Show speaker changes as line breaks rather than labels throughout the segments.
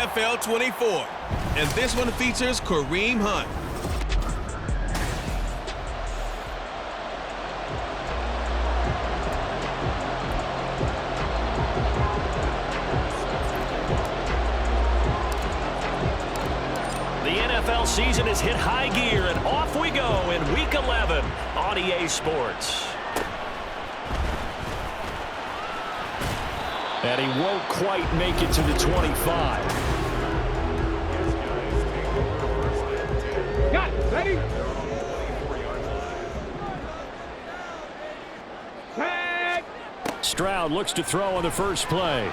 NFL 24. And this one features Kareem Hunt.
The NFL season has hit high gear, and off we go in Week 11 on EA Sports. And he won't quite make it to the 25.
Got it, ready? Tag!
Stroud looks to throw on the first play.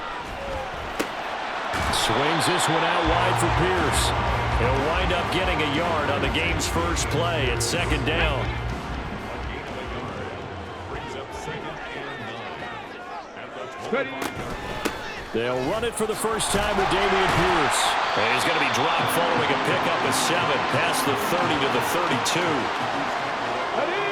Swings this one out wide for Pierce. He'll wind up getting a yard on the game's first play at second down.
Ready?
They'll run it for the first time with Dameon Pierce. And he's going to be dropped following a pickup of 7 past the 30 to the 32.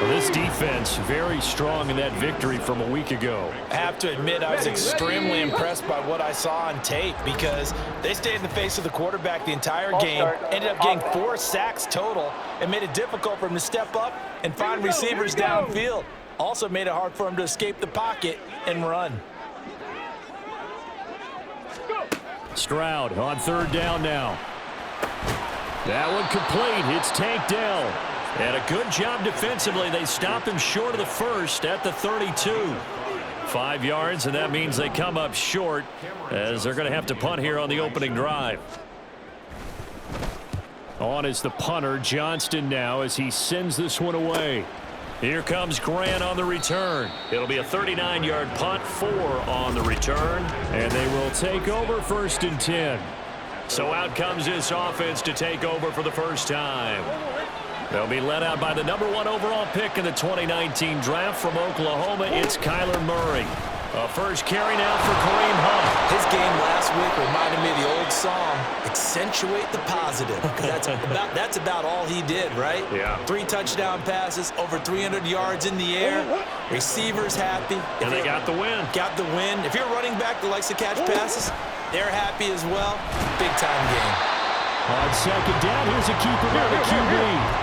Well, this defense very strong in that victory from a week ago.
I have to admit, I was extremely impressed by what I saw on tape because they stayed in the face of the quarterback the entire game, ended up getting 4 sacks total, and made it difficult for him to step up and find receivers downfield. Also made it hard for him to escape the pocket and run.
Stroud on third down now. That one complete. It's tanked down. And a good job defensively. They stop him short of the first at the 32. 5 yards, and that means they come up short as they're going to have to punt here on the opening drive. On is the punter, Johnston, now as he sends this one away. Here comes Grant on the return. It'll be a 39-yard punt, 4 on the return, and they will take over 1st and 10. So out comes this offense to take over for the first time. They'll be led out by the #1 overall pick in the 2019 draft from Oklahoma. It's Kyler Murray. A first carry now for Kareem Hunt.
His game last week reminded me of the old song, accentuate the positive. That's about all he did, right?
Yeah.
3 touchdown passes, over 300 yards in the air. Receivers happy.
And they got the win.
Got the win. If you're a running back that likes to catch passes, they're happy as well. Big-time game.
On second down, here's a keeper by the QB.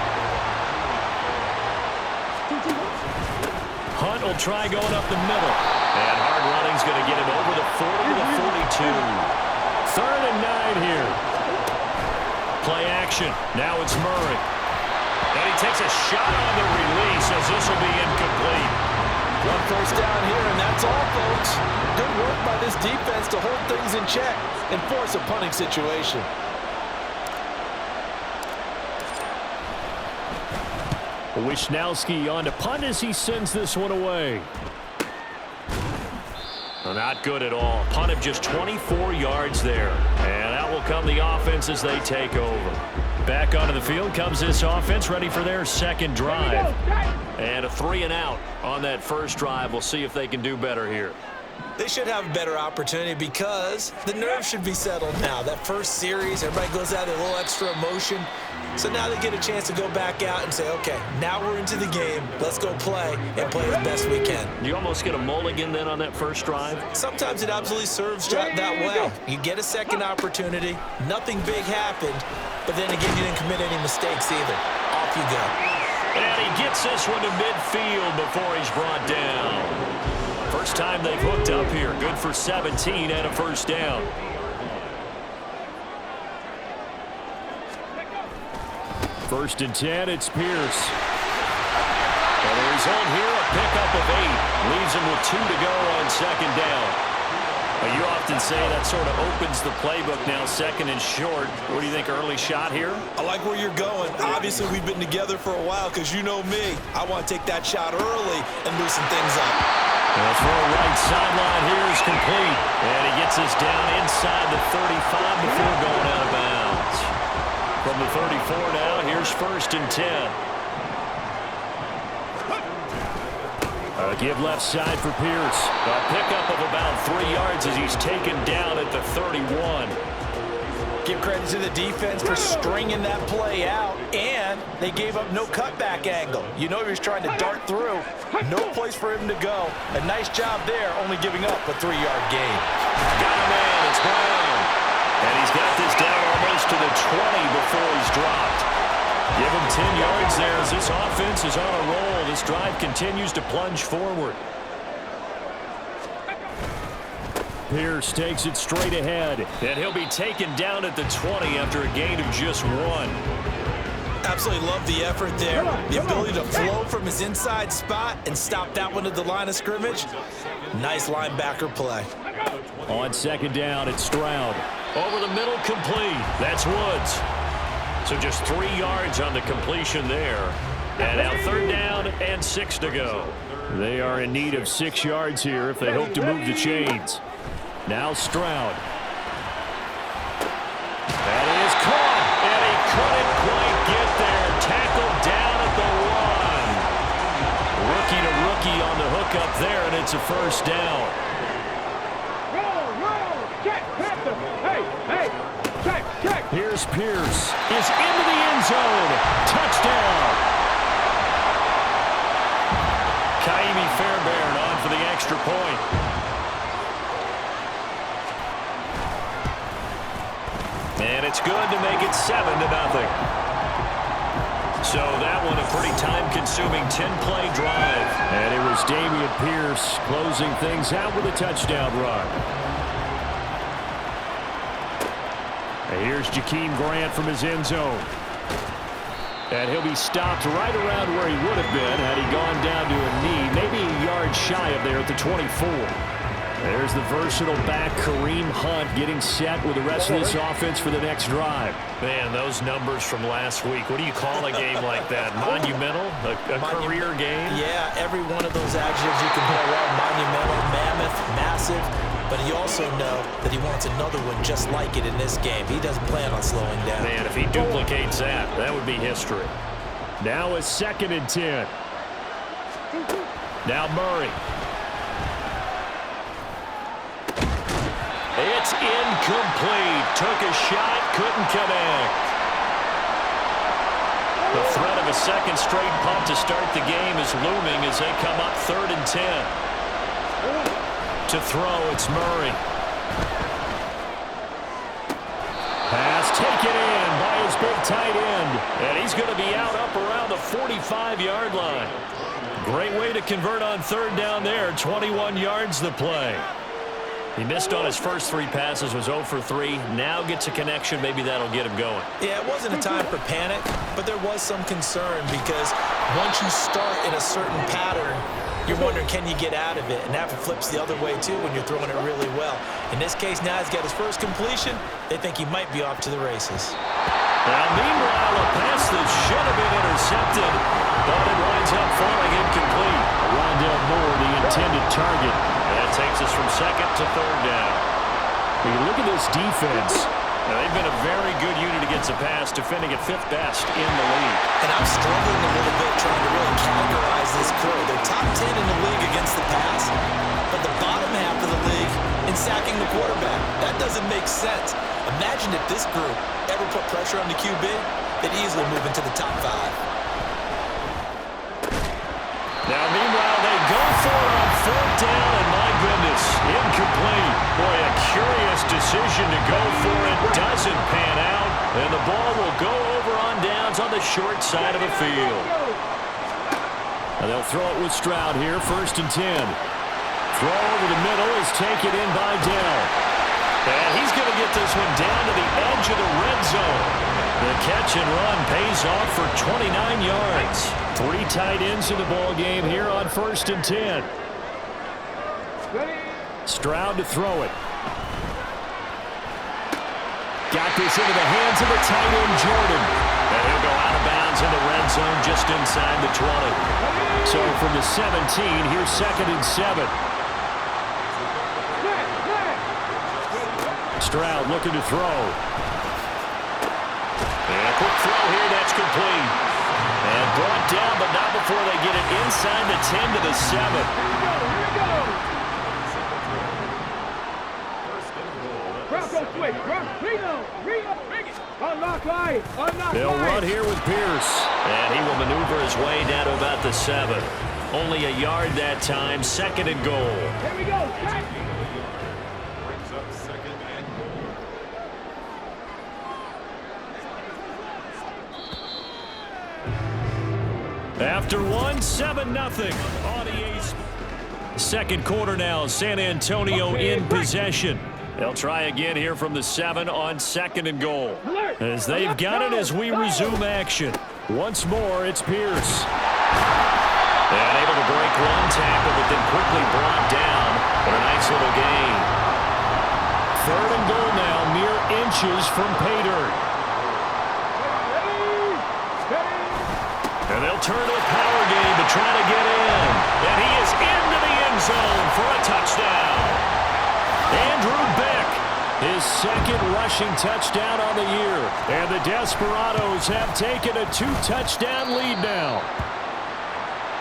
Hunt will try going up the middle. And hard running's going to get him over the 40 to the 42. 3rd and 9 here. Play action. Now it's Murray. And he takes a shot on the release as this will be incomplete.
1 first down here, and that's all, folks. Good work by this defense to hold things in check and force a punting situation.
Wishnowski on to punt as he sends this one away. Well, not good at all. Punt of just 24 yards there. And out will come the offense as they take over. Back onto the field comes this offense, ready for their second drive. And a 3 and out on that first drive. We'll see if they can do better here.
They should have a better opportunity because the nerves should be settled now. That first series, everybody goes out with a little extra emotion. So now they get a chance to go back out and say, okay, now we're into the game. Let's go play and play as best we can.
You almost get a mulligan then on that first drive?
Sometimes it absolutely serves that well. You get a second opportunity. Nothing big happened, but then again, you didn't commit any mistakes either. Off you go.
And he gets this one to midfield before he's brought down. First time they've hooked up here. Good for 17 and a first down. First and 10, it's Pierce. And the result here, a pickup of 8. Leaves him with 2 to go on second down. Well, you often say that sort of opens the playbook now, 2nd and short. What do you think, early shot here?
I like where you're going. Obviously, we've been together for a while because you know me. I want to take that shot early and loosen things up.
The throw right sideline here is complete. And he gets us down inside the 35 before going out of bounds. From the 34 now, here's 1st and 10. Give left side for Pierce. A pickup of about 3 yards as he's taken down at the 31.
Give credit to the defense for stringing that play out, and they gave up no cutback angle. You know he was trying to dart through. No place for him to go. A nice job there, only giving up a 3-yard gain.
Got him in. It's Brown. And he's got this before he's dropped. Give him 10 yards there as this offense is on a roll. This drive continues to plunge forward. Pierce takes it straight ahead, and he'll be taken down at the 20 after a gain of just 1.
Absolutely love the effort there. The ability to flow from his inside spot and stop that one at the line of scrimmage. Nice linebacker play.
On second down, it's Stroud. Over the middle, complete. That's Woods. So just 3 yards on the completion there. And now third down and 6 to go. They are in need of 6 yards here if they hope to move the chains. Now Stroud. That is caught, and he couldn't quite get there. Tackled down at the 1. Rookie to rookie on the hook up there, and it's a first down.
Roll, check, Panther. Hey, check.
Here's Pierce. Is into the end zone. Touchdown. Kaimi Fairbairn on for the extra point. And it's good to make it 7-0. So that one a pretty time-consuming 10-play drive. And it was Dameon Pierce closing things out with a touchdown run. And here's Jakeem Grant from his end zone. And he'll be stopped right around where he would have been had he gone down to a knee, maybe a yard shy of there at the 24. There's the versatile back, Kareem Hunt, getting set with the rest of this offense for the next drive. Man, those numbers from last week, what do you call a game like that? Monumental? A career game?
Yeah, every one of those adjectives you can put around. Monumental, mammoth, massive. But you also know that he wants another one just like it in this game. He doesn't plan on slowing down.
Man, if he duplicates that, that would be history. Now a 2nd and 10. Now Murray. It's incomplete. Took a shot, couldn't connect. The threat of a second straight punt to start the game is looming as they come up 3rd and 10. To throw, it's Murray. Pass taken in by his big tight end. And he's going to be out up around the 45-yard line. Great way to convert on 3rd down there. 21 yards the play. He missed on his first 3 passes, was 0 for 3. Now gets a connection. Maybe that'll get him going.
Yeah, it wasn't a time for panic, but there was some concern because once you start in a certain pattern, you're wondering, can you get out of it? And that flips the other way, too, when you're throwing it really well. In this case, now he's got his first completion. They think he might be off to the races.
Now, meanwhile, a pass that should have been intercepted, but it winds up falling incomplete. Rondell Moore, the intended target. That takes us from 2nd to 3rd down. When you look at this defense, they've been a very good unit against the pass, defending at 5th best in the league.
And I'm struggling a little bit trying to really categorize this crew. They're top 10 in the league against the pass, but the bottom half of the league in sacking the quarterback. That doesn't make sense. Imagine if this group ever put pressure on the QB, they'd easily move into the top 5.
Now, meanwhile, they go for it on 4th down, and my goodness, incomplete. Boy, a curious decision to go for it. Doesn't pan out, and the ball will go over on downs on the short side of the field. And they'll throw it with Stroud here, 1st and 10. Throw over the middle is taken in by Dell. And he's going to get this one down to the edge of the red zone. The catch and run pays off for 29 yards. 3 tight ends in the ball game here on 1st and 10. Stroud to throw it. Got this into the hands of the tight end, Jordan. And he'll go out of bounds in the red zone just inside the 20. So from the 17, here's 2nd and 7. Stroud looking to throw. And a quick throw here, that's complete. And brought down, but not before they get it inside the 10 to the 7. They'll run here with Pierce. And he will maneuver his way down to about the 7. Only a yard that time, 2nd and goal.
Here we go, check.
After one, 7-0 on EA. Second quarter now, San Antonio in possession. They'll try again here from the 7 on 2nd and goal. As they've got it as we resume action. Once more, it's Pierce. And able to break one tackle, but then quickly brought down for a nice little gain. 3rd and goal now, mere inches from Pater. And they'll turn to a power game to try to get in. And he is into the end zone for a touchdown. Andrew Beck, his 2nd rushing touchdown on the year. And the Desperados have taken a 2-touchdown lead now.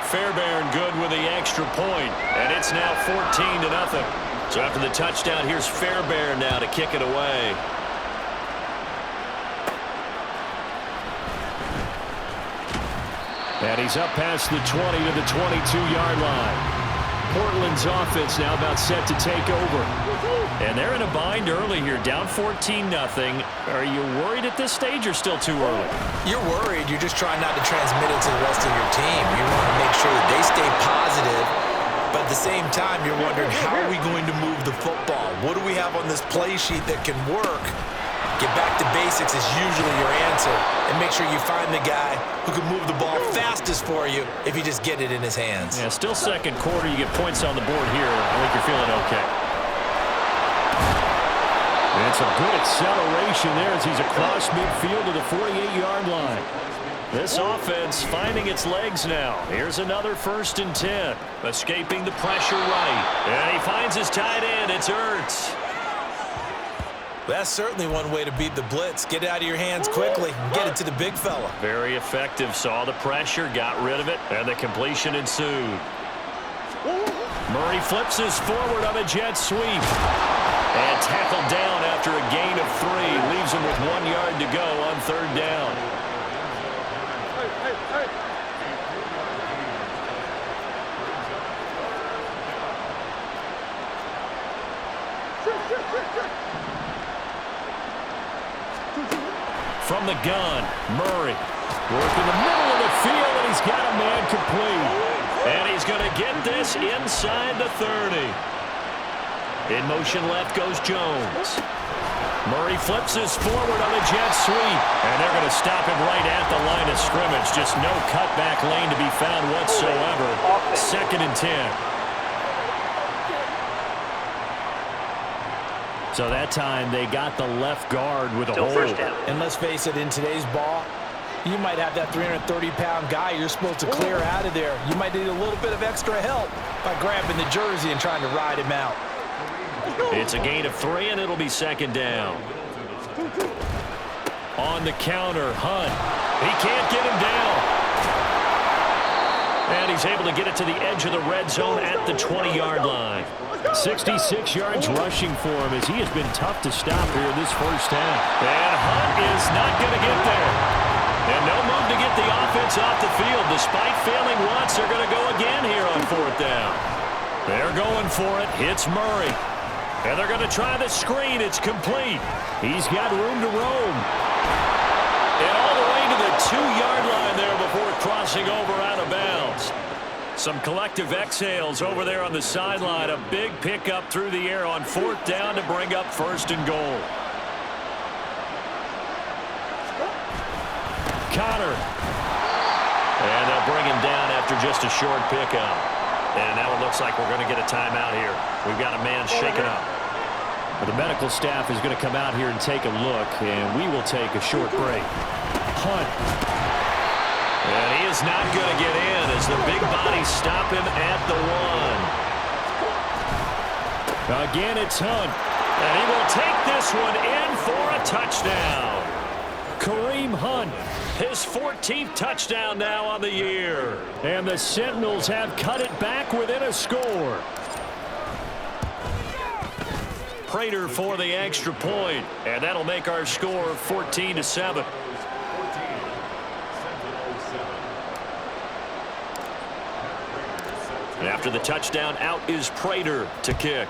Fairbairn good with the extra point, and it's now 14-0. So after the touchdown, here's Fairbairn now to kick it away. And he's up past the 20 to the 22-yard line. Portland's offense now about set to take over. And they're in a bind early here, down 14-0. Are you worried at this stage or still too early?
You're worried. You're just trying not to transmit it to the rest of your team. You want to make sure that they stay positive. But at the same time, you're wondering, how are we going to move the football? What do we have on this play sheet that can work? Get back to basics is usually your answer. And make sure you find the guy who can move the ball fastest for you if you just get it in his hands.
Yeah, still second quarter. You get points on the board here. I think you're feeling okay. And it's a good acceleration there as he's across midfield to the 48-yard line. This offense finding its legs now. Here's another 1st and 10. Escaping the pressure right. And he finds his tight end. It's Ertz.
That's certainly one way to beat the blitz. Get it out of your hands quickly and get it to the big fella.
Very effective. Saw the pressure, got rid of it, and the completion ensued. Murray flips his forward on a jet sweep. And tackled down after a gain of 3. Leaves him with 1 yard to go on 3rd down. From the gun, Murray working the middle of the field, and he's got a man complete. And he's going to get this inside the 30. In motion left goes Jones. Murray flips his forward on a jet sweep. And they're going to stop him right at the line of scrimmage. Just no cutback lane to be found whatsoever. 2nd and 10. So that time they got the left guard with a hold.
And let's face it, in today's ball, you might have that 330-pound guy you're supposed to clear out of there. You might need a little bit of extra help by grabbing the jersey and trying to ride him out.
It's a gain of 3, and it'll be 2nd down. On the counter, Hunt. He can't get him down. And he's able to get it to the edge of the red zone at the 20-yard line. 66 yards rushing for him as he has been tough to stop here this first half. And Hunt is not going to get there. And no move to get the offense off the field. Despite failing once, they're going to go again here on 4th down. They're going for it. Hits Murray. And they're going to try the screen. It's complete. He's got room to roam. And all the way to the 2-yard line there before crossing over out of bounds. Some collective exhales over there on the sideline. A big pickup through the air on 4th down to bring up 1st and goal. Connor. And they'll bring him down after just a short pickup. And now it looks like we're going to get a timeout here. We've got a man shaken up. Well, the medical staff is going to come out here and take a look, and we will take a short break. Hunt. And he is not going to get in as the big bodies stop him at the 1. Again, it's Hunt. And he will take this one in for a touchdown. Kareem Hunt, his 14th touchdown now on the year. And the Sentinels have cut it back within a score. Prater for the extra point, and that'll make our score 14-7. And after the touchdown, out is Prater to kick.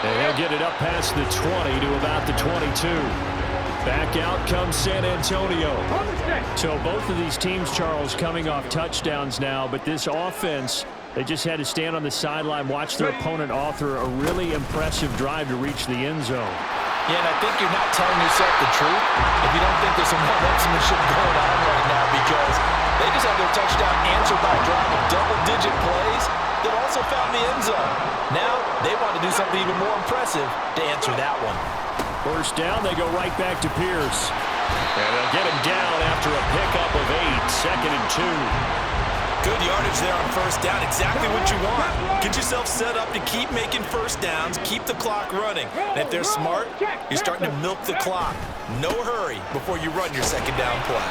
And he'll get it up past the 20 to about the 22. Back out comes San Antonio. So both of these teams, Charles, coming off touchdowns now, but this offense, they just had to stand on the sideline, watch their opponent author a really impressive drive to reach the end zone.
Yeah, and I think you're not telling yourself the truth if you don't think there's some one-upsmanship going on right now, because they just had their touchdown answered by a drive of double-digit plays that also found the end zone. Now they want to do something even more impressive to answer that one.
First down, they go right back to Pierce. And they'll get him down after a pickup of 8, 2nd and 2.
Good yardage there on first down, exactly what you want. Get yourself set up to keep making first downs, keep the clock running. And if they're smart, you're starting to milk the clock. No hurry before you run your second down play.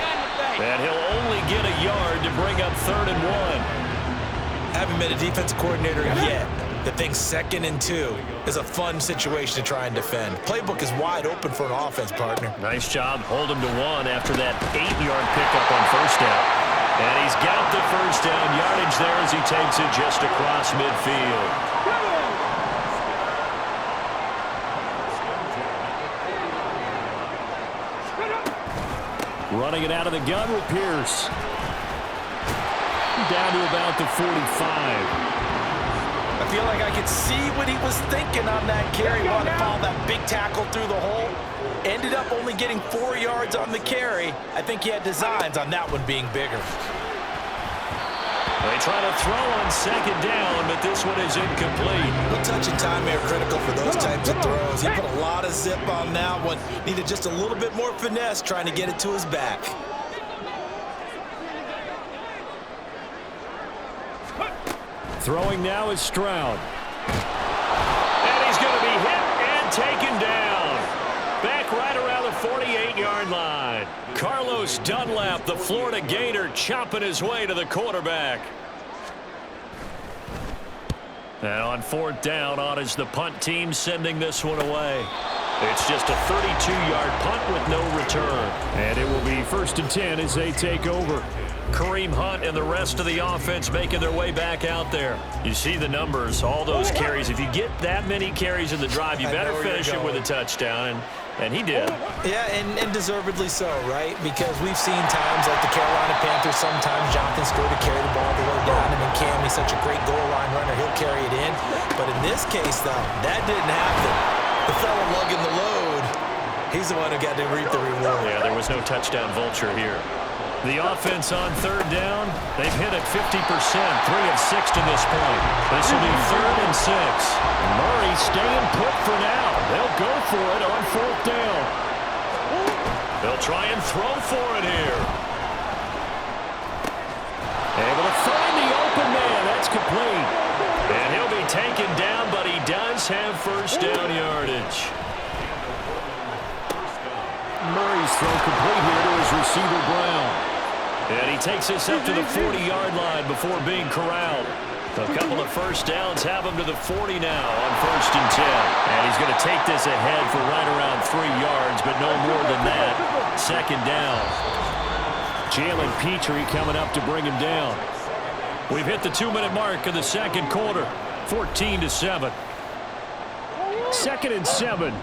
And he'll only get a yard to bring up 3rd and 1.
Haven't been a defensive coordinator yet. The thing 2nd and 2 is a fun situation to try and defend. Playbook is wide open for an offense, partner.
Nice job, hold him to 1 after that 8-yard pickup on first down. And he's got the first down yardage there as he takes it just across midfield. Running it out of the gun with Pierce. Down to about the 45.
I feel like I could see what he was thinking on that carry. Wanted to follow that big tackle through the hole. Ended up only getting 4 yards on the carry. I think he had designs on that one being bigger.
They try to throw on 2nd down, but this one is incomplete.
A touch and time are critical for those types of throws. He put a lot of zip on that one. Needed just a little bit more finesse trying to get it to his back.
Throwing now is Stroud. And he's going to be hit and taken down. Back right around the 48-yard line. Carlos Dunlap, the Florida Gator, chopping his way to the quarterback. And on 4th down, on is the punt team sending this one away. It's just a 32-yard punt with no return. And it will be 1st and 10 as they take over. Kareem Hunt and the rest of the offense making their way back out there. You see the numbers, all those carries. If you get that many carries in the drive, you better finish it with a touchdown, and he did.
Yeah, and deservedly so, right? Because we've seen times like the Carolina Panthers, sometimes Jonathan Stewart to carry the ball all the way down, and then Cam, he's such a great goal line runner, he'll carry it in. But in this case, though, that didn't happen. The fellow lugging the load, he's the one who got to reap the reward.
Yeah, there was no touchdown vulture here. The offense on 3rd down, they've hit it 50%, 3 of 6 to this point. This will be 3rd and 6. Murray staying put for now. They'll go for it on 4th down. They'll try and throw for it here. Able to find the open man. That's complete. And he'll be taken down, but he does have first down yardage. Murray's throw complete here to his receiver, Brown. And he takes this up to the 40-yard line before being corralled. A couple of first downs have him to the 40 now on 1st and 10. And he's going to take this ahead for right around 3 yards, but no more than that. 2nd down. Jalen Petrie coming up to bring him down. We've hit the 2-minute mark of the 2nd quarter. 14-7. 2nd and 7.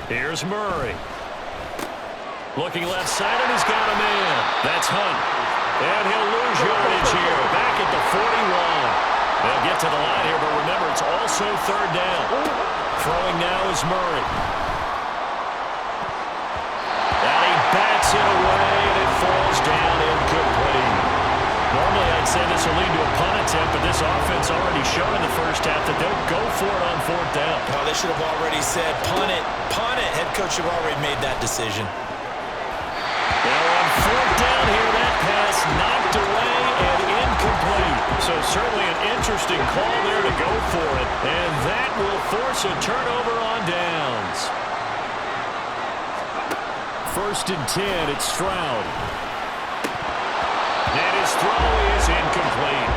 Here's Murray. Looking left side, and he's got a man. That's Hunt. And he'll lose yardage here. Back at the 41. They'll get to the line here, but remember, it's also 3rd down. Throwing now is Murray. And he bats it away, and it falls down incomplete. Normally, I'd say this will lead to a punt attempt, but this offense already showed in the first half that they'll go for it on 4th down.
Oh, they should have already said, punt it, punt it. Head coach should have already made that decision.
Now on 4th down here, that pass knocked away and incomplete. So certainly an interesting call there to go for it. And that will force a turnover on downs. 1st and 10, it's Stroud. And his throw is incomplete.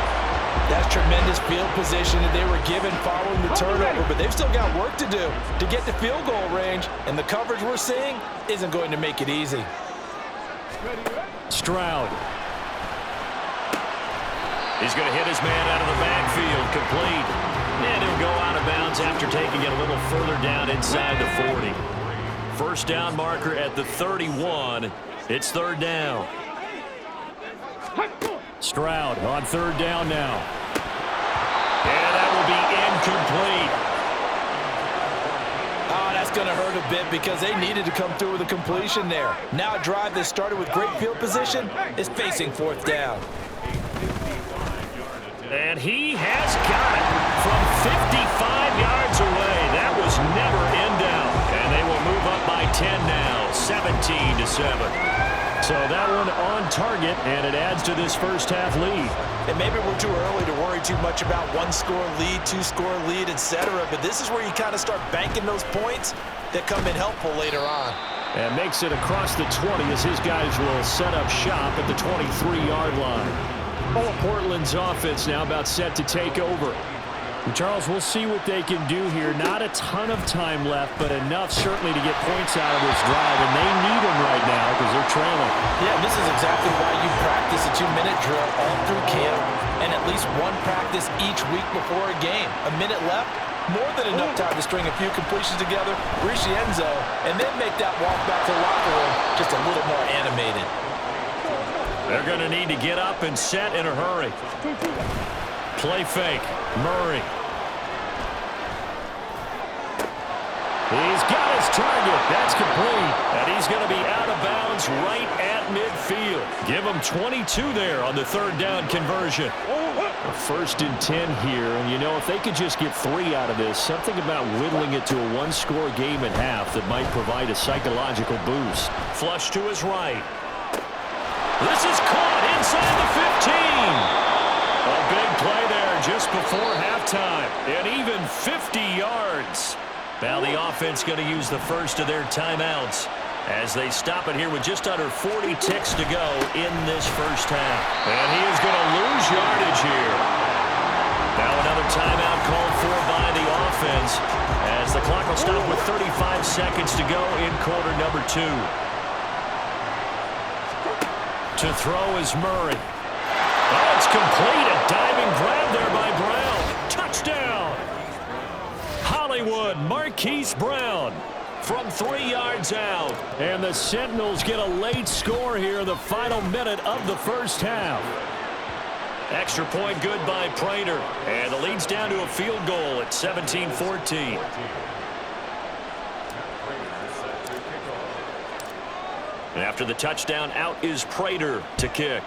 That's tremendous field position that they were given following the turnover, but they've still got work to do to get to field goal range, and the coverage we're seeing isn't going to make it easy.
Stroud. He's going to hit his man out of the backfield, complete. And he'll go out of bounds after taking it a little further down inside the 40. First down marker at the 31. It's third down. Stroud on third down now. And that will be incomplete.
Oh, that's going to hurt a bit because they needed to come through with a completion there. Now a drive that started with great field position is facing fourth down.
And he has got it from 55 yards away. That was never in doubt. And they will move up by 10 now, 17-7. So that one on target, and it adds to this first half lead.
And maybe we're too early to worry too much about one-score lead, two-score lead, etc. But this is where you kind of start banking those points that come in helpful later on.
And makes it across the 20 as his guys will set up shop at the 23-yard line. Oh, Portland's offense now about set to take over. Charles, we'll see what they can do here. Not a ton of time left, but enough certainly to get points out of this drive, and they need them right now because they're trailing.
Yeah, this is exactly why you practice a 2-minute drill all through camp and at least one practice each week before a game. A minute left, more than enough time to string a few completions together, reach the end zone, and then make that walk back to the locker room just a little more animated.
They're going to need to get up and set in a hurry. Play fake. Murray. He's got his target. That's complete. And he's going to be out of bounds right at midfield. Give him 22 there on the third down conversion. A 1st and 10 here. And, you know, if they could just get 3 out of this, something about whittling it to a one-score game at half that might provide a psychological boost. Flush to his right. This is caught inside the 15. A big play there just before halftime, and even 50 yards. Now the offense going to use the first of their timeouts as they stop it here with just under 40 ticks to go in this first half. And he is going to lose yardage here. Now another timeout called for by the offense as the clock will stop with 35 seconds to go in quarter number 2. To throw is Murray. Oh, it's complete. A diving grab there by Brown. Touchdown. Hollywood, Marquise Brown from 3 yards out. And the Sentinels get a late score here in the final minute of the first half. Extra point good by Prater. And the lead's down to a field goal at 17-14. And after the touchdown, out is Prater to kick.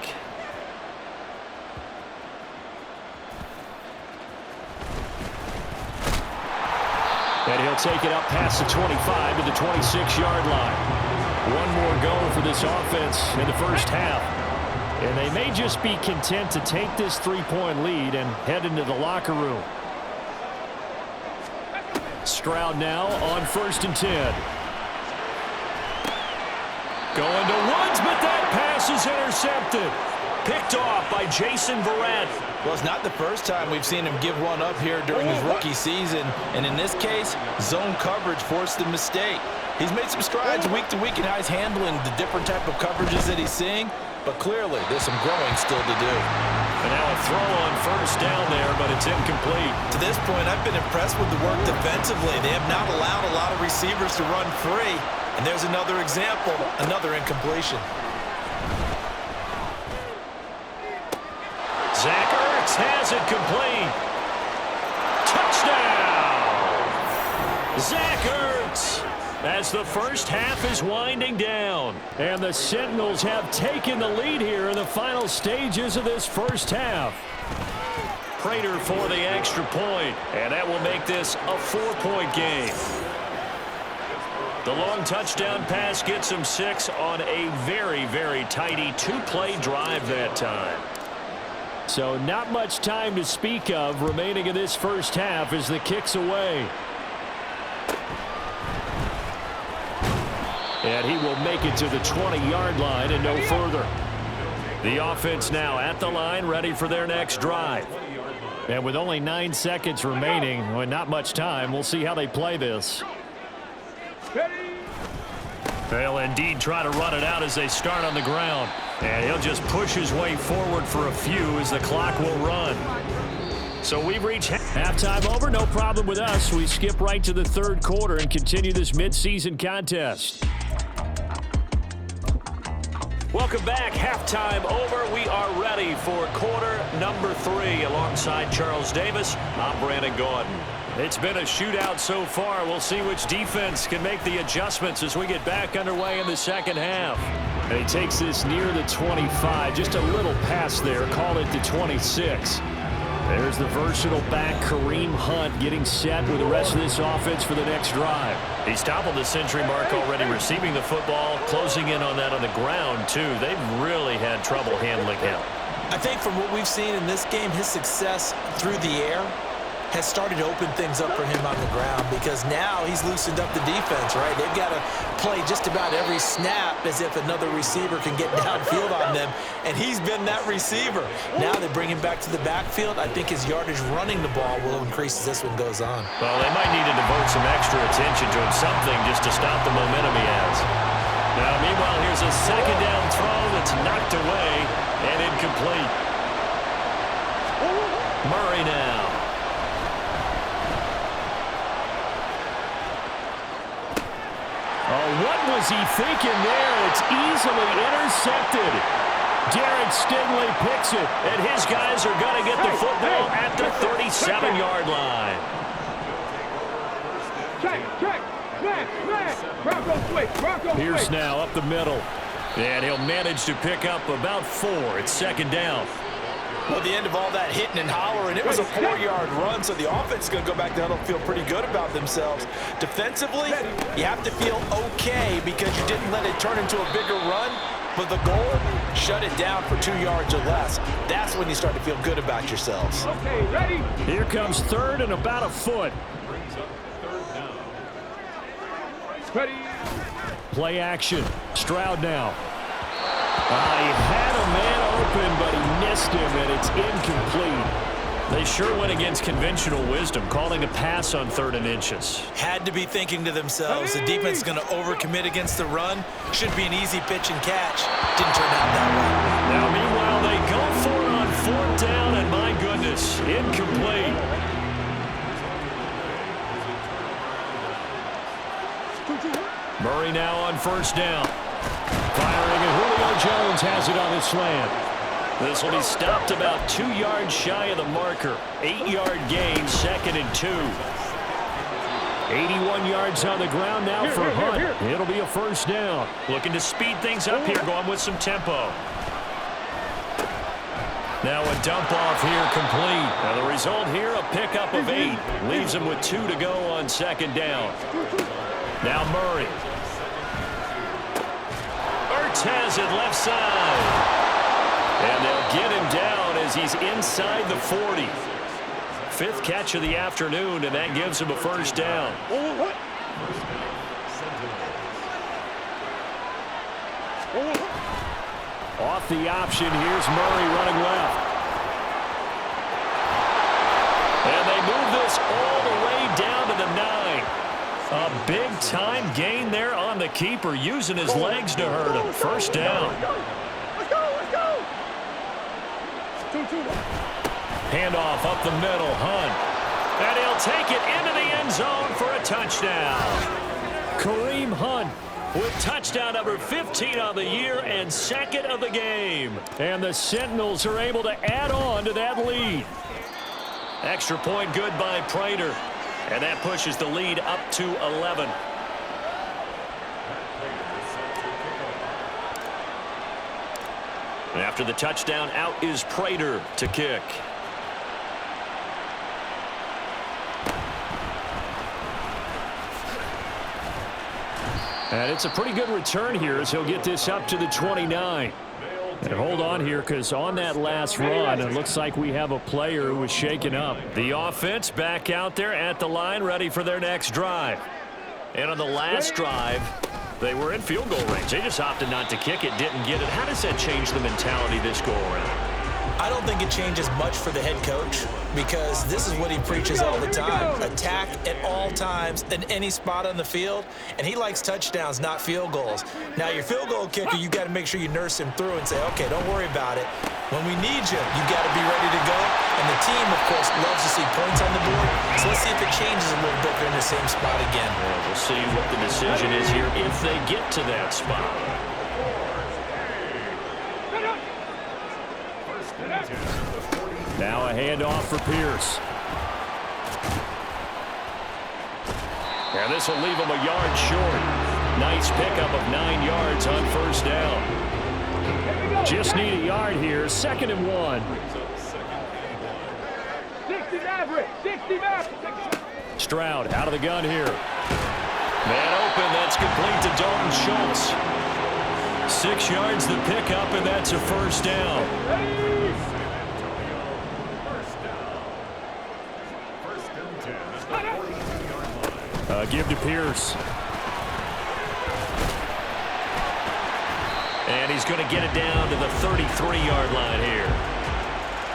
And he'll take it up past the 25 to the 26-yard line. One more go for this offense in the first half. And they may just be content to take this 3-point lead and head into the locker room. Stroud now on 1st and 10. Going to Woods, but that pass is intercepted. Picked off by Jason Verrett.
Well, it's not the first time we've seen him give one up here during his rookie season. And in this case, zone coverage forced the mistake. He's made some strides week to week in how he's handling the different type of coverages that he's seeing. But clearly, there's some growing still to do.
And now a throw on 1st down there, but it's incomplete.
To this point, I've been impressed with the work defensively. They have not allowed a lot of receivers to run free. And there's another example, another incompletion.
Zach Ertz has it complete. Touchdown! Zach Ertz as the first half is winding down. And the Sentinels have taken the lead here in the final stages of this first half. Prater for the extra point, and that will make this a 4-point game. The long touchdown pass gets him 6 on a very, very tidy 2-play drive that time. So not much time to speak of remaining in this first half as the kick's away. And he will make it to the 20-yard line and no further. The offense now at the line, ready for their next drive. And with only 9 seconds remaining, well, not much time, we'll see how they play this. They'll indeed try to run it out as they start on the ground. And he'll just push his way forward for a few as the clock will run. So we've reached halftime over. No problem with us. We skip right to the third quarter and continue this midseason contest. Welcome back. Halftime over. We are ready for quarter number 3. Alongside Charles Davis, I'm Brandon Gordon. It's been a shootout so far. We'll see which defense can make the adjustments as we get back underway in the second half. And he takes this near the 25. Just a little pass there. Call it the 26. There's the versatile back, Kareem Hunt, getting set with the rest of this offense for the next drive. He's toppled the century mark already, receiving the football, closing in on that on the ground, too. They've really had trouble handling him.
I think from what we've seen in this game, his success through the air has started to open things up for him on the ground, because now he's loosened up the defense, right? They've got to play just about every snap as if another receiver can get downfield on them, and he's been that receiver. Now they bring him back to the backfield. I think his yardage running the ball will increase as this one goes on.
Well, they might need to devote some extra attention to him, something just to stop the momentum he has. Now, meanwhile, here's a second down throw that's knocked away and incomplete. Murray now. Oh, what was he thinking there? It's easily intercepted. Derek Stingley picks it, and his guys are going to get the football at the 37-yard line.
Check. Smash. Bronco switch.
Pierce now up the middle. And he'll manage to pick up about 4. It's second down.
Well, at the end of all that hitting and hollering, it was a 4-yard run, so the offense is going to go back down and feel pretty good about themselves. Defensively, you have to feel okay because you didn't let it turn into a bigger run, but the goal, shut it down for 2 yards or less. That's when you start to feel good about yourselves.
Okay, ready?
Here comes third and about a foot.
Ready?
Play action. Stroud now. He had a man open, but he missed him, and it's incomplete. They sure went against conventional wisdom, calling a pass on 3rd and inches.
Had to be thinking to themselves, the defense is going to overcommit against the run. Should be an easy pitch and catch. Didn't turn out that way.
Now, meanwhile, they go for it on 4th down, and my goodness, incomplete. Murray now on 1st down. Firing, and Julio Jones has it on the slant. This will be stopped about 2 yards shy of the marker. 8-yard gain, 2nd and 2. 81 yards on the ground now for Hunt. It'll be a 1st down. Looking to speed things up here, going with some tempo. Now a dump off here complete. Now the result here, a pickup of 8. Leaves him with 2 to go on 2nd down. Now Murray. Has it left side. And they'll get him down as he's inside the 40. 5th catch of the afternoon, and that gives him a 1st down. Off the option, here's Murray running left. And they move this all the way down to the 9. A big-time gain there on the keeper, using his legs to hurt him. 1st down.
Let's go.
Handoff up the middle, Hunt. And he'll take it into the end zone for a touchdown. Kareem Hunt with touchdown number 15 on the year and 2nd of the game. And the Sentinels are able to add on to that lead. Extra point good by Prater. And that pushes the lead up to 11. And after the touchdown, out is Prater to kick. And it's a pretty good return here as he'll get this up to the 29. And hold on here, because on that last run, it looks like we have a player who was shaken up. The offense back out there at the line, ready for their next drive. And on the last drive, they were in field goal range. They just opted not to kick it, didn't get it. How does that change the mentality this go around?
I don't think it changes much for the head coach, because this is what he preaches all the time. Attack at all times in any spot on the field, and he likes touchdowns, not field goals. Now, your field goal kicker, you got to make sure you nurse him through and say, okay, don't worry about it. When we need you, you got to be ready to go, and the The team, of course, loves to see points on the board, so let's see if it changes a little bit. They're in the same spot again.
Well, we'll see what the decision is here if they get to that spot. Now a handoff for Pierce. And this will leave him a yard short. Nice pickup of 9 yards on first down. Just need a yard here. 2nd and 1.
60 average. 60 back.
Stroud out of the gun here. Man open. That's complete to Dalton Schultz. 6 yards the pickup, and that's a first down. Give to Pierce. And he's going to get it down to the 33-yard line here.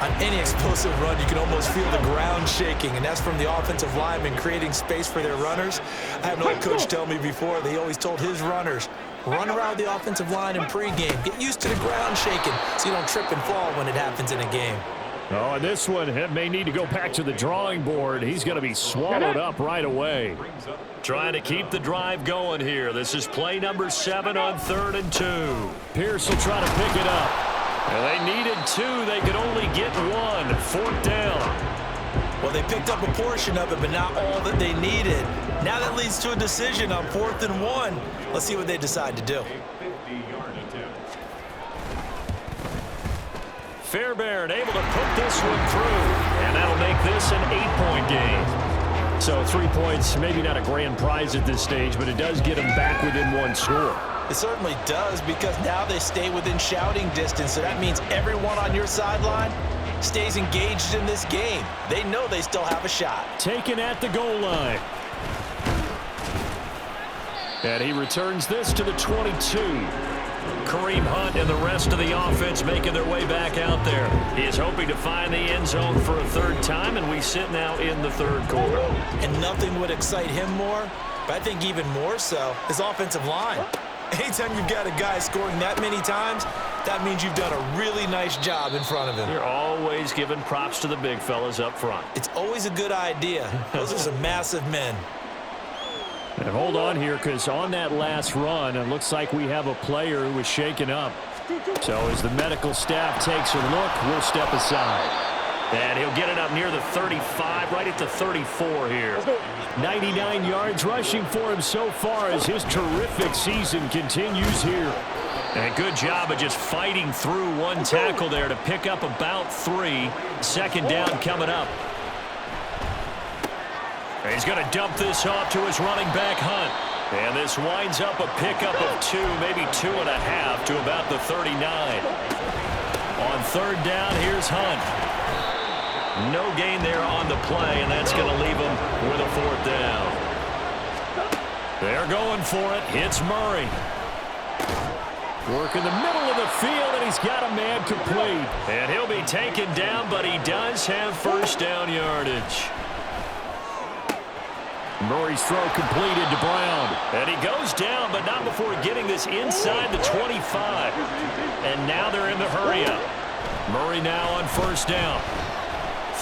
On any explosive run, you can almost feel the ground shaking, and that's from the offensive linemen creating space for their runners. I had an old coach tell me before, they always told his runners, run around the offensive line in pregame. Get used to the ground shaking so you don't trip and fall when it happens in a game.
Oh, and this one may need to go back to the drawing board. He's going to be swallowed up right away. Trying to keep the drive going here. This is play number 7 on 3rd and 2. Pierce will try to pick it up. And they needed 2. They could only get 1. 4th down.
Well, they picked up a portion of it, but not all that they needed. Now that leads to a decision on 4th and 1. Let's see what they decide to do.
Fairbairn able to put this one through, and that'll make this an 8-point game. So 3 points, maybe not a grand prize at this stage, but it does get them back within 1 score.
It certainly does, because now they stay within shouting distance, so that means everyone on your sideline stays engaged in this game. They know they still have a shot.
Taken at the goal line. And he returns this to the 22. Kareem Hunt and the rest of the offense making their way back out there. He is hoping to find the end zone for a 3rd time, and we sit now in the 3rd quarter.
And nothing would excite him more, but I think even more so, his offensive line. Anytime you've got a guy scoring that many times, that means you've done a really nice job in front of him.
You're always giving props to the big fellas up front.
It's always a good idea. Those are some massive men.
And hold on here, because on that last run, it looks like we have a player who was shaken up. So as the medical staff takes a look, we'll step aside. And he'll get it up near the 35, right at the 34 here. 99 yards rushing for him so far as his terrific season continues here. And good job of just fighting through one tackle there to pick up about 3. 2nd down coming up. He's going to dump this off to his running back, Hunt. And this winds up a pickup of 2, maybe 2.5 to about the 39. On 3rd down, here's Hunt. No gain there on the play, and that's going to leave him with a 4th down. They're going for it. Hits Murray. Work in the middle of the field, and he's got a man complete. And he'll be taken down, but he does have 1st down yardage. Murray's throw completed to Brown. And he goes down, but not before getting this inside the 25. And now they're in the hurry-up. Murray now on 1st down.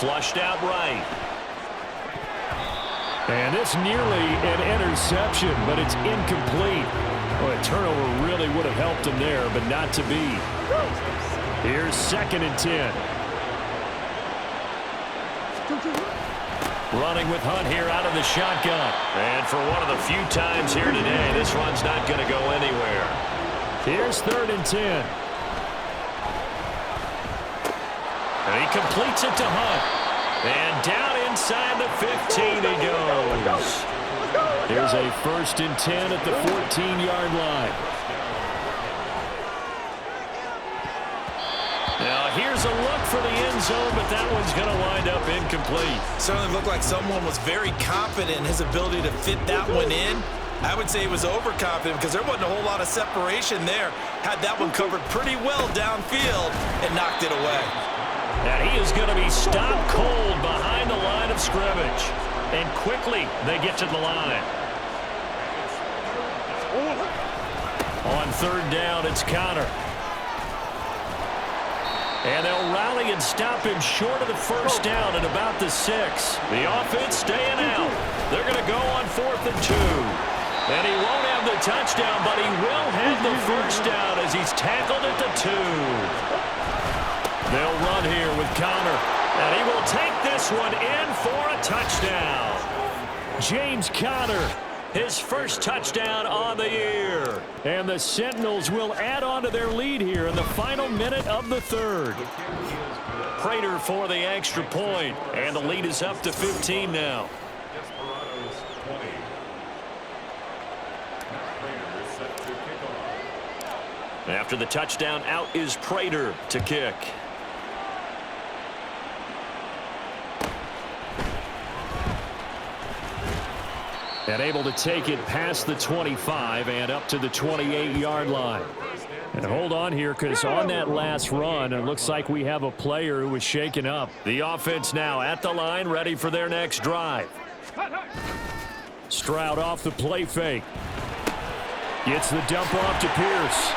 Flushed out right. And it's nearly an interception, but it's incomplete. Well, a turnover really would have helped him there, but not to be. Here's 2nd and 10. Running with Hunt here out of the shotgun. And for one of the few times here today, this run's not going to go anywhere. Here's 3rd and 10. And he completes it to Hunt. And down inside the 15 he goes. Here's a 1st and 10 at the 14-yard line. Now here's a look for the end zone, but that one's going to wind up incomplete.
Certainly looked like someone was very confident in his ability to fit that one in. I would say he was overconfident because there wasn't a whole lot of separation there. Had that one covered pretty well downfield and knocked it away.
And he is going to be stopped cold behind the line of scrimmage. And quickly they get to the line. On 3rd down, it's Connor. And they'll rally and stop him short of the first down at about the 6. The offense staying out. They're going to go on 4th and 2. And he won't have the touchdown, but he will have the first down as he's tackled at the 2. They'll run here with Connor. And he will take this one in for a touchdown. James Conner, his first touchdown on the year. And the Sentinels will add on to their lead here in the final minute of the 3rd. Prater for the extra point, and the lead is up to 15 now. After the touchdown, out is Prater to kick. And able to take it past the 25 and up to the 28-yard line. And hold on here, because on that last run, it looks like we have a player who was shaken up. The offense now at the line, ready for their next drive. Stroud off the play fake. Gets the dump off to Pierce.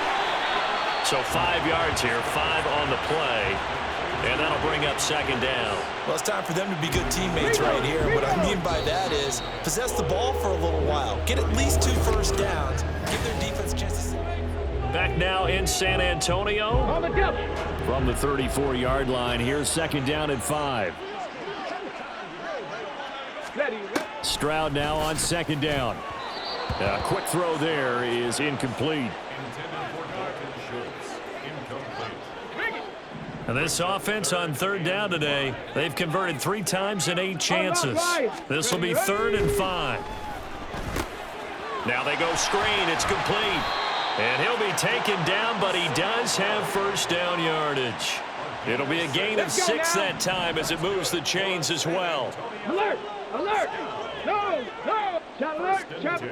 So 5 yards here, 5 on the play. And that'll bring up 2nd down.
Well, it's time for them to be good teammates right here. What I mean by that is possess the ball for a little while. Get at least 2 first downs. Give their defense chances.
Back now in San Antonio. From the 34-yard line, here's 2nd down and 5. Stroud now on 2nd down. A quick throw there is incomplete. And this offense on 3rd down today, they've converted 3 times in 8 chances. This will be 3rd and 5. Now they go screen. It's complete. And he'll be taken down, but he does have first down yardage. It'll be a gain of 6 that time as it moves the chains as well.
Alert! Alert! No! No! Alert!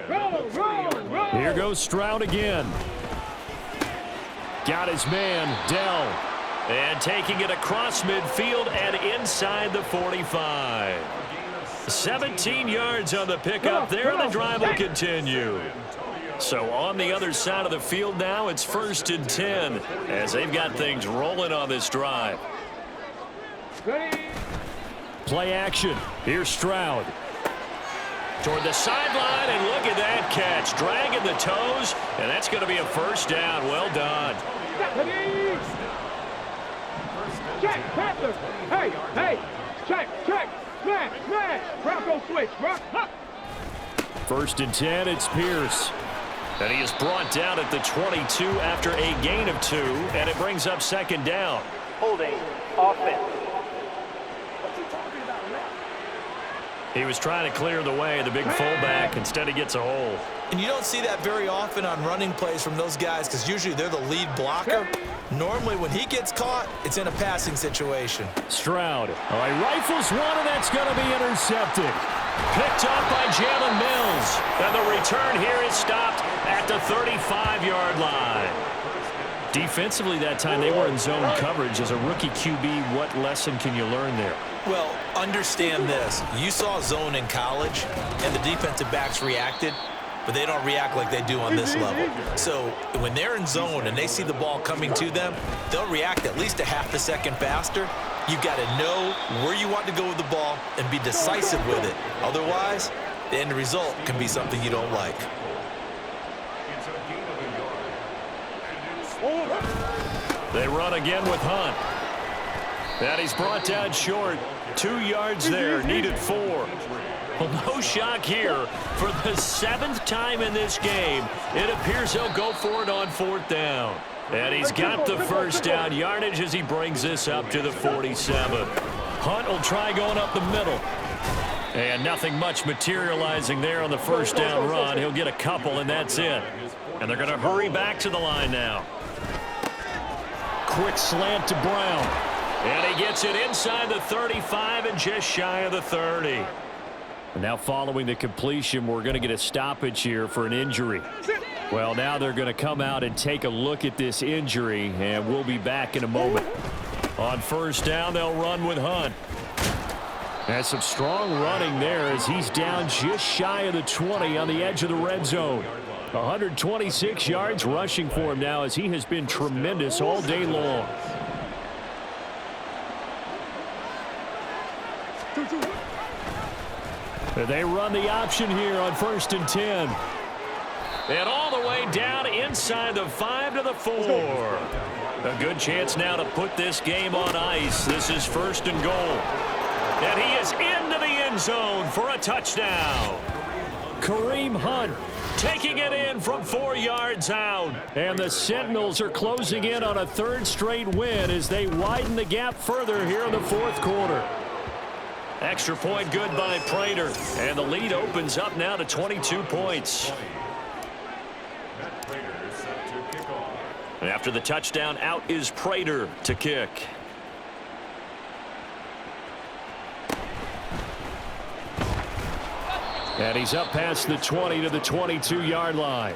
Roll!
Here goes Stroud again. Got his man, Dell. And taking it across midfield and inside the 45. 17 yards on the pickup there, and the drive will continue. So on the other side of the field now, it's 1st and 10 as they've got things rolling on this drive. Play action. Here's Stroud. Toward the sideline, and look at that catch. Dragging the toes, and that's going to be a first down. Well done.
Check, Panther. Hey, check. Smash. Bronco switch, bro.
1st and 10, it's Pierce. And he is brought down at the 22 after a gain of 2, and it brings up 2nd down.
Holding, offense.
He was trying to clear the way, the big fullback. Instead, he gets a hold.
And you don't see that very often on running plays from those guys because usually they're the lead blocker. Normally, when he gets caught, it's in a passing situation.
Stroud. All right, rifles one, and that's going to be intercepted. Picked up by Jalen Mills. And the return here is stopped at the 35-yard line. Defensively that time, they were in zone coverage. As a rookie QB, what lesson can you learn there?
Well, understand this. You saw zone in college, and the defensive backs reacted, but they don't react like they do on this level. So when they're in zone and they see the ball coming to them, they'll react at least a half a second faster. You've got to know where you want to go with the ball and be decisive with it. Otherwise, the end result can be something you don't like.
They run again with Hunt. And he's brought down short. 2 yards there, needed 4. Well, no shock here. For the 7th time in this game, it appears he'll go for it on 4th down. And he's got the first down yardage as he brings this up to the 47. Hunt will try going up the middle. And nothing much materializing there on the first down run. He'll get a couple, and that's it. And they're going to hurry back to the line now. Quick slant to Brown. And he gets it inside the 35 and just shy of the 30. And now following the completion, we're going to get a stoppage here for an injury. Well, now they're going to come out and take a look at this injury, and we'll be back in a moment. On first down, they'll run with Hunt. And some strong running there as he's down just shy of the 20 on the edge of the red zone. 126 yards rushing for him now as he has been tremendous all day long. They run the option here on 1st and 10. And all the way down inside the 5 to the 4. A good chance now to put this game on ice. This is 1st and goal. And he is into the end zone for a touchdown. Kareem Hunt taking it in from 4 yards out. And the Sentinels are closing in on a 3rd straight win as they widen the gap further here in the 4th quarter. Extra point good by Prater. And the lead opens up now to 22 points. And after the touchdown, out is Prater to kick. And he's up past the 20 to the 22-yard line.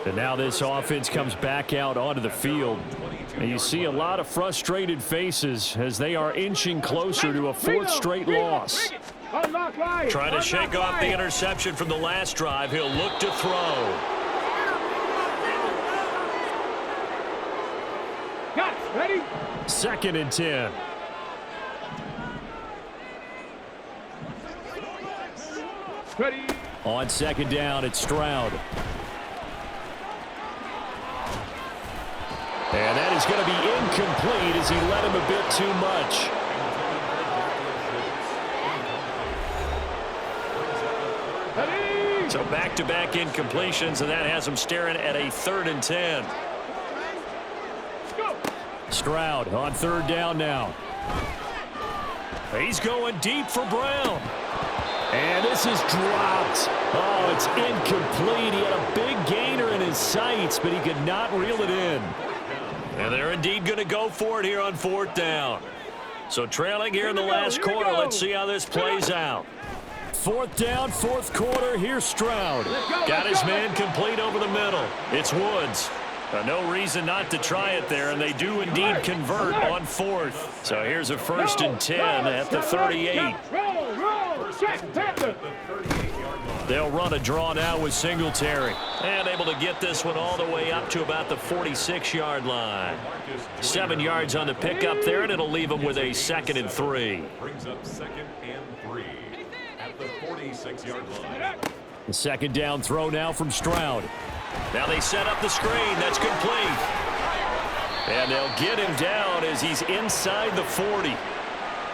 And now this offense comes back out onto the field. And you see a lot of frustrated faces as they are inching closer to a 4th straight loss.
Trying
to shake off the interception from the last drive. He'll look to throw.
Got it. Ready?
2nd and 10.
Ready.
On 2nd down, it's Stroud. And that is going to be incomplete as he let him a bit too much.
Ready.
So back-to-back incompletions, and that has him staring at a 3rd and 10.
Go.
Stroud on 3rd down now. He's going deep for Brown. And this is dropped. Oh, it's incomplete. He had a big gainer in his sights, but he could not reel it in. And they're indeed going to go for it here on 4th down. So trailing here in the last quarter. Let's see how this plays out. 4th down, 4th quarter. Here's Stroud. Got his man complete over the middle. It's Woods. No reason not to try it there, and they do indeed convert on 4th. So here's a 1st and 10 at the 38. They'll run a draw now with Singletary. And able to get this one all the way up to about the 46-yard line. 7 yards on the pickup there, and it'll leave them with a 2nd and 3.
Brings up 2nd and 3 at the 46-yard line.
The 2nd down throw now from Stroud. Now they set up the screen. That's complete. And they'll get him down as he's inside the 40.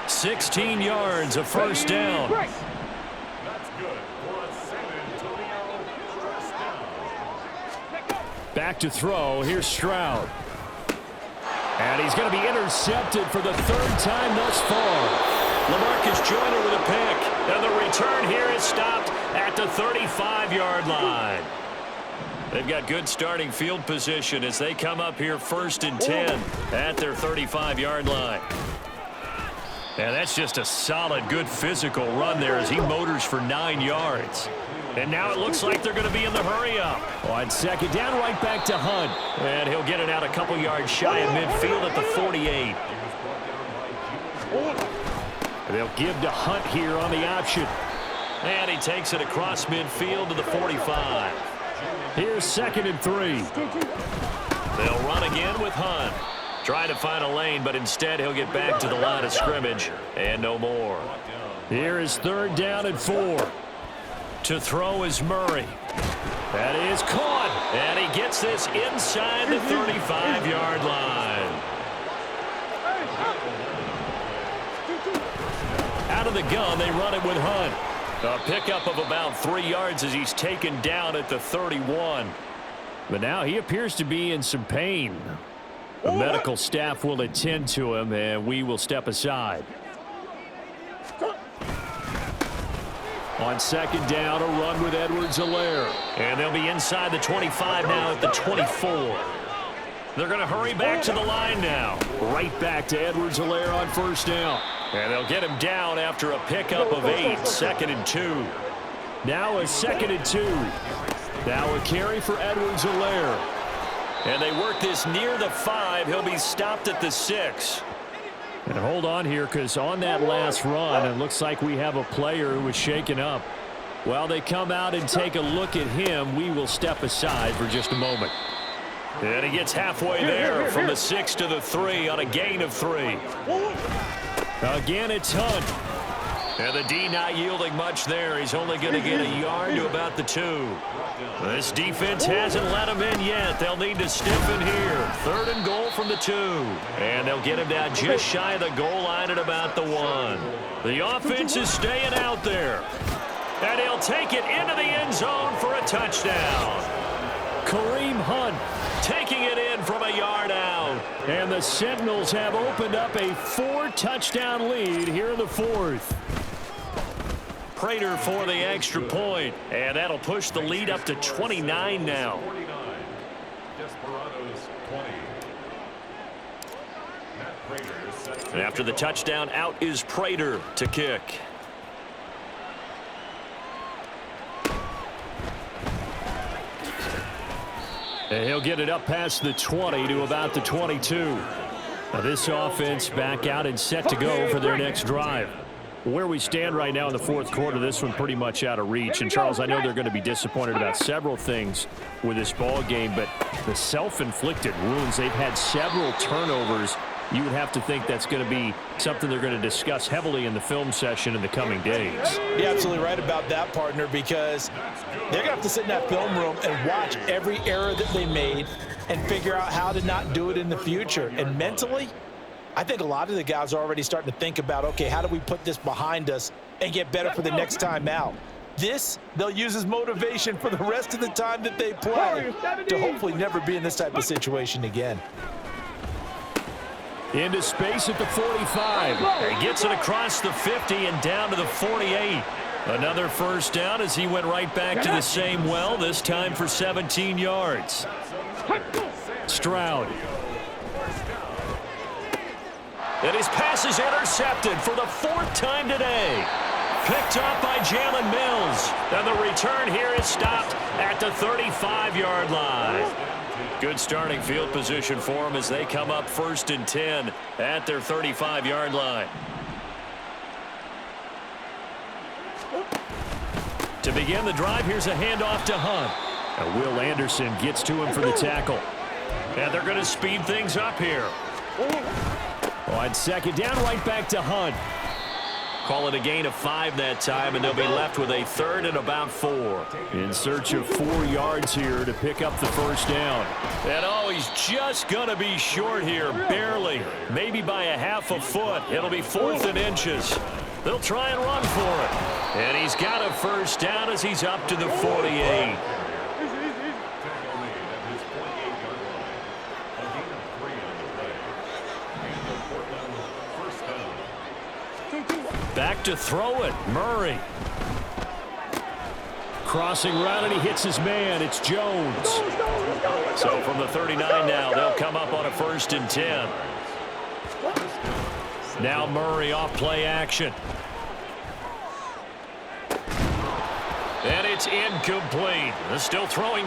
16 yards, a 1st down.
That's good for a San Antonio first down.
Back to throw. Here's Stroud. And he's going to be intercepted for the 3rd time thus far. LaMarcus Joyner with a pick. And the return here is stopped at the 35-yard line. They've got good starting field position as they come up here 1st and 10 at their 35-yard line. And that's just a solid, good physical run there as he motors for 9 yards. And now it looks like they're going to be in the hurry-up. On 2nd down, right back to Hunt. And he'll get it out a couple yards shy of midfield at the 48. They'll give to Hunt here on the option. And he takes it across midfield to the 45. Here's 2nd and 3. They'll run again with Hunt. Trying to find a lane, but instead he'll get back to the line of scrimmage. And no more. Here is 3rd down and 4. To throw is Murray. That is caught. And he gets this inside the 35-yard line. Out of the gun, they run it with Hunt. A pickup of about 3 yards as he's taken down at the 31. But now he appears to be in some pain. The medical staff will attend to him, and we will step aside. On 2nd down, a run with Edwards-Helaire. And they'll be inside the 25 now at the 24. They're going to hurry back to the line now. Right back to Edwards-Helaire on 1st down. And they'll get him down after a pickup of 8, 2nd and 2. Now a 2nd and 2. Now a carry for Edwards-Helaire. And they work this near the 5. He'll be stopped at the 6. And hold on here, because on that last run, it looks like we have a player who was shaken up. While they come out and take a look at him, we will step aside for just a moment. And he gets halfway there from the 6 to the 3 on a gain of 3. Again, it's Hunt. And the D not yielding much there. He's only going to get a yard to about the 2. This defense hasn't let him in yet. They'll need to stiffen here. 3rd and goal from the 2. And they'll get him down just shy of the goal line at about the 1. The offense is staying out there. And he'll take it into the end zone for a touchdown. Kareem Hunt taking it in from a yard out. And the Sentinels have opened up a 4-touchdown lead here in the 4th. Prater for the extra point, and that'll push the lead up to 29 now.
49. Desperados 20. Matt Prater sets
And after the touchdown, out is Prater to kick. And he'll get it up past the 20 to about the 22. Now this offense back out and set to go for their next drive. Where we stand right now in the 4th quarter, this one pretty much out of reach. And, Charles, I know they're going to be disappointed about several things with this ball game, but the self-inflicted wounds, they've had several turnovers. You would have to think that's going to be something they're going to discuss heavily in the film session in the coming days.
You're absolutely right about that, partner, because they're going to have to sit in that film room and watch every error that they made and figure out how to not do it in the future. And mentally, I think a lot of the guys are already starting to think about, okay, how do we put this behind us and get better for the next time out? This, they'll use as motivation for the rest of the time that they play to hopefully never be in this type of situation again.
Into space at the 45. He gets it across the 50 and down to the 48. Another first down as he went right back to the same well, this time for 17 yards. Stroud. And his pass is intercepted for the 4th time today. Picked off by Jalen Mills. And the return here is stopped at the 35-yard line. Good starting field position for them as they come up 1st and 10 at their 35-yard line. To begin the drive, here's a handoff to Hunt. And Will Anderson gets to him for the tackle. And they're going to speed things up here. On 2nd down, right back to Hunt. Call it a gain of 5 that time, and they'll be left with a 3rd and about 4. In search of 4 yards here to pick up the first down. And oh, he's just going to be short here, barely. Maybe by a half a foot. It'll be 4th and inches. They'll try and run for it. And he's got a first down as he's up to the 48. Back to throw it, Murray. Crossing route, and he hits his man. It's Jones. So from the 39 now, they'll come up on a 1st and 10. Now Murray off play action. And it's incomplete. They're still throwing